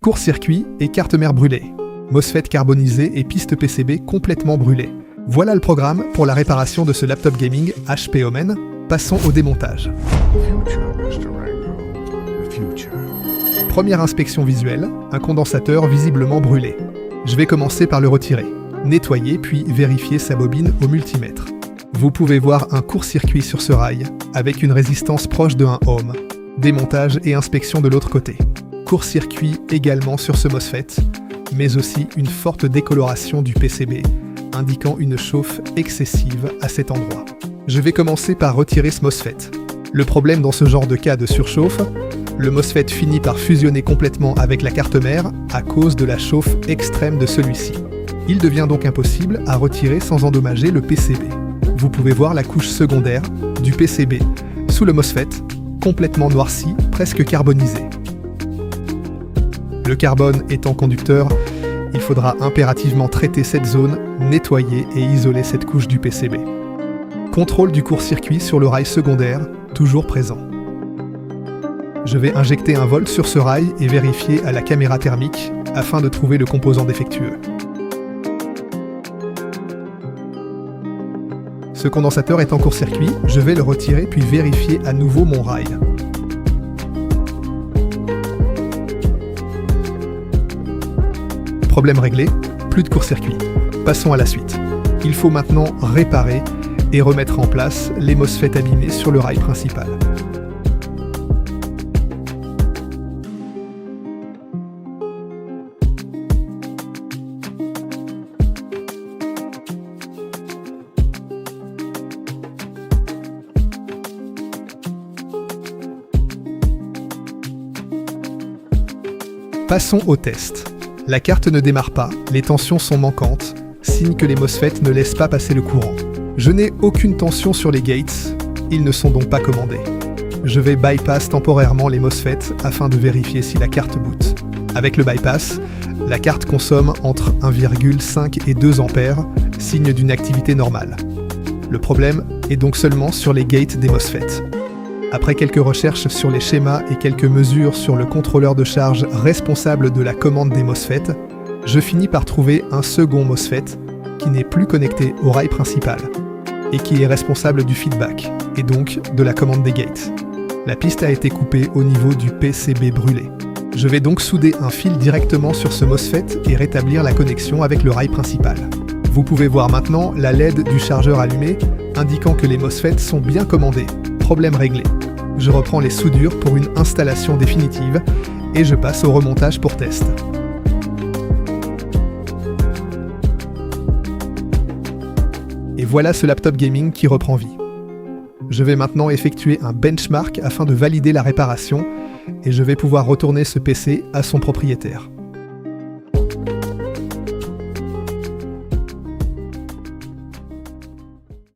Court-circuit et carte mère brûlée. MOSFET carbonisé et piste PCB complètement brûlée. Voilà le programme pour la réparation de ce laptop gaming HP Omen. Passons au démontage. Première inspection visuelle, un condensateur visiblement brûlé. Je vais commencer par le retirer, nettoyer puis vérifier sa bobine au multimètre. Vous pouvez voir un court-circuit sur ce rail, avec une résistance proche de 1 ohm. Démontage et inspection de l'autre côté. Court-circuit également sur ce MOSFET, mais aussi une forte décoloration du PCB, indiquant une chauffe excessive à cet endroit. Je vais commencer par retirer ce MOSFET. Le problème dans ce genre de cas de surchauffe, le MOSFET finit par fusionner complètement avec la carte mère à cause de la chauffe extrême de celui-ci. Il devient donc impossible à retirer sans endommager le PCB. Vous pouvez voir la couche secondaire du PCB sous le MOSFET, complètement noirci, presque carbonisé. Le carbone étant conducteur, il faudra impérativement traiter cette zone, nettoyer et isoler cette couche du PCB. Contrôle du court-circuit sur le rail secondaire, toujours présent. Je vais injecter un volt sur ce rail et vérifier à la caméra thermique afin de trouver le composant défectueux. Ce condensateur est en court-circuit, je vais le retirer puis vérifier à nouveau mon rail. Problème réglé, plus de court-circuit. Passons à la suite. Il faut maintenant réparer et remettre en place les MOSFET abîmés sur le rail principal. Passons au test. La carte ne démarre pas, les tensions sont manquantes, signe que les MOSFET ne laissent pas passer le courant. Je n'ai aucune tension sur les gates, ils ne sont donc pas commandés. Je vais bypass temporairement les MOSFET afin de vérifier si la carte boot. Avec le bypass, la carte consomme entre 1,5 et 2 ampères, signe d'une activité normale. Le problème est donc seulement sur les gates des MOSFET. Après quelques recherches sur les schémas et quelques mesures sur le contrôleur de charge responsable de la commande des MOSFET, je finis par trouver un second MOSFET qui n'est plus connecté au rail principal et qui est responsable du feedback et donc de la commande des gates. La piste a été coupée au niveau du PCB brûlé. Je vais donc souder un fil directement sur ce MOSFET et rétablir la connexion avec le rail principal. Vous pouvez voir maintenant la LED du chargeur allumé, indiquant que les MOSFET sont bien commandés. Problème réglé. Je reprends les soudures pour une installation définitive et je passe au remontage pour test. Et voilà ce laptop gaming qui reprend vie. Je vais maintenant effectuer un benchmark afin de valider la réparation et je vais pouvoir retourner ce PC à son propriétaire.